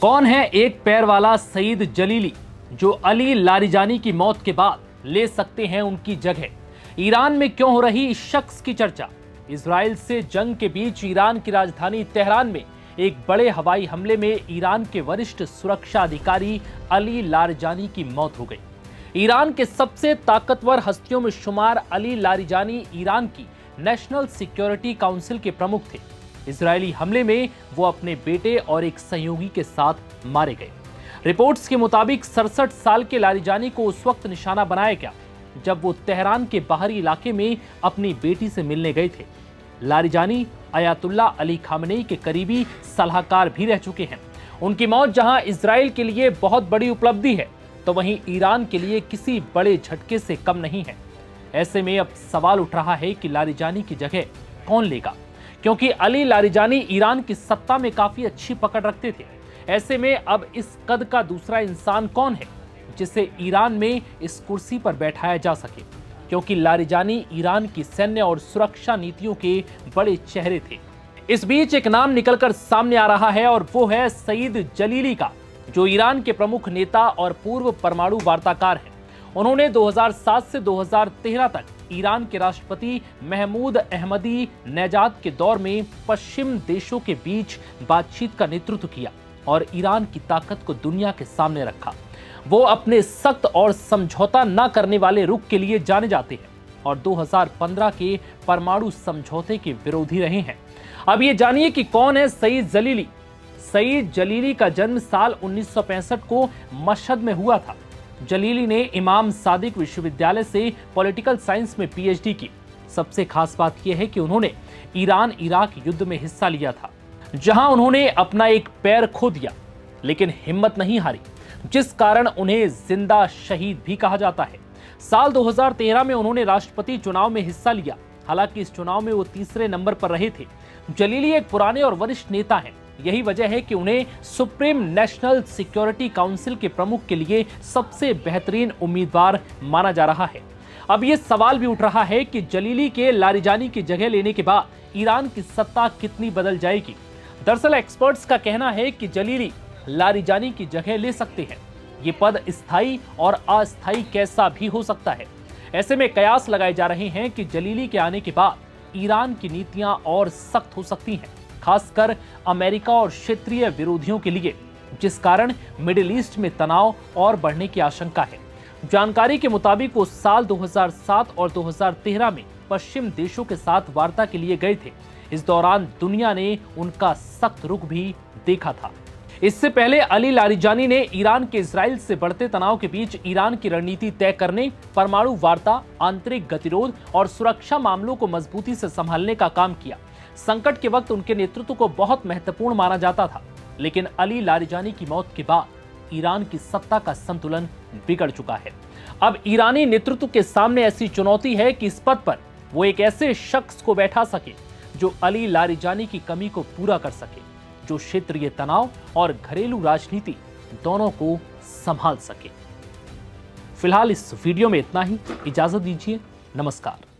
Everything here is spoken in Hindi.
कौन है एक पैर वाला सईद जलीली जो अली लारिजानी की मौत के बाद ले सकते हैं उनकी जगह? ईरान में क्यों हो रही इस शख्स की चर्चा? इजराइल से जंग के बीच ईरान की राजधानी तेहरान में एक बड़े हवाई हमले में ईरान के वरिष्ठ सुरक्षा अधिकारी अली लारिजानी की मौत हो गई। ईरान के सबसे ताकतवर हस्तियों में शुमार अली लारिजानी ईरान की नेशनल सिक्योरिटी काउंसिल के प्रमुख थे। इजरायली हमले में वो अपने बेटे और एक सहयोगी के साथ मारे गए। रिपोर्ट्स के मुताबिक 67 साल के लारिजानी को उस वक्त निशाना बनाया गया जब वो तेहरान के बाहरी इलाके में अपनी बेटी से मिलने गए थे। लारिजानी अयातुल्ला अली खामनेई के करीबी सलाहकार भी रह चुके हैं। उनकी मौत जहां इजराइल के लिए बहुत बड़ी उपलब्धि है, तो वहीं ईरान के लिए किसी बड़े झटके से कम नहीं है। ऐसे में अब सवाल उठ रहा है कि लारिजानी की जगह कौन लेगा, क्योंकि अली लारिजानी ईरान की सत्ता में काफी अच्छी पकड़ रखते थे। ऐसे में अब इस कद का दूसरा इंसान कौन है जिसे ईरान में इस कुर्सी पर बैठाया जा सके, क्योंकि लारिजानी ईरान की सैन्य और सुरक्षा नीतियों के बड़े चेहरे थे। इस बीच एक नाम निकलकर सामने आ रहा है और वो है सईद जलीली का, जो ईरान के प्रमुख नेता और पूर्व परमाणु वार्ताकार हैं। उन्होंने 2007 से 2013 तक ईरान के राष्ट्रपति महमूद अहमदी नेजाद के दौर में पश्चिम देशों के बीच बातचीत का नेतृत्व किया और ईरान की ताकत को दुनिया के सामने रखा। वो अपने सख्त और समझौता न करने वाले रुख के लिए जाने जाते हैं और 2015 के परमाणु समझौते के विरोधी रहे हैं। अब ये जानिए कि कौन है सईद जलीली। सईद जलीली का जन्म साल 1965 को मशहद में हुआ था। जलीली ने इमाम सादिक विश्वविद्यालय से पॉलिटिकल साइंस में पीएचडी की। सबसे खास बात यह है कि उन्होंने ईरान इराक युद्ध में हिस्सा लिया था, जहां उन्होंने अपना एक पैर खो दिया, लेकिन हिम्मत नहीं हारी, जिस कारण उन्हें जिंदा शहीद भी कहा जाता है। साल 2013 में उन्होंने राष्ट्रपति चुनाव में हिस्सा लिया। हालांकि इस चुनाव में वो तीसरे नंबर पर रहे थे। जलीली एक पुराने और वरिष्ठ नेता हैं। यही वजह है कि उन्हें सुप्रीम नेशनल सिक्योरिटी काउंसिल के प्रमुख के लिए सबसे बेहतरीन उम्मीदवार माना जा रहा है। अब ये सवाल भी उठ रहा है कि जलीली के लारिजानी की जगह लेने के बाद ईरान की सत्ता कितनी बदल जाएगी। दरअसल एक्सपर्ट्स का कहना है कि जलीली लारिजानी की जगह ले सकते हैं। ये पद स्थायी और अस्थायी कैसा भी हो सकता है। ऐसे में कयास लगाए जा रहे हैं कि जलीली के आने के बाद ईरान की नीतियां और सख्त हो सकती हैं, खासकर अमेरिका और क्षेत्रीय विरोधियों के लिए, जिस कारण मिडिल ईस्ट में तनाव और बढ़ने की आशंका है। जानकारी के मुताबिक वो साल 2007 और 2013 में पश्चिम देशों के साथ वार्ता के लिए गए थे। इस दौरान दुनिया ने उनका सख्त रुख भी देखा था। इससे पहले अली लारिजानी ने ईरान के इजराइल से बढ़ते तनाव के बीच ईरान की रणनीति तय करने, परमाणु वार्ता, आंतरिक गतिरोध और सुरक्षा मामलों को मजबूती से संभालने का काम किया। संकट के वक्त उनके नेतृत्व को बहुत महत्वपूर्ण माना जाता था, लेकिन अली लारिजानी की मौत के बाद ईरान की सत्ता का संतुलन बिगड़ चुका है। अब ईरानी नेतृत्व के सामने ऐसी चुनौती है कि इस पद पर वो एक ऐसे शख्स को बैठा सके जो अली लारिजानी की कमी को पूरा कर सके, जो क्षेत्रीय तनाव और घरेलू राजनीति दोनों को संभाल सके। फिलहाल इस वीडियो में इतना ही। इजाजत दीजिए। नमस्कार।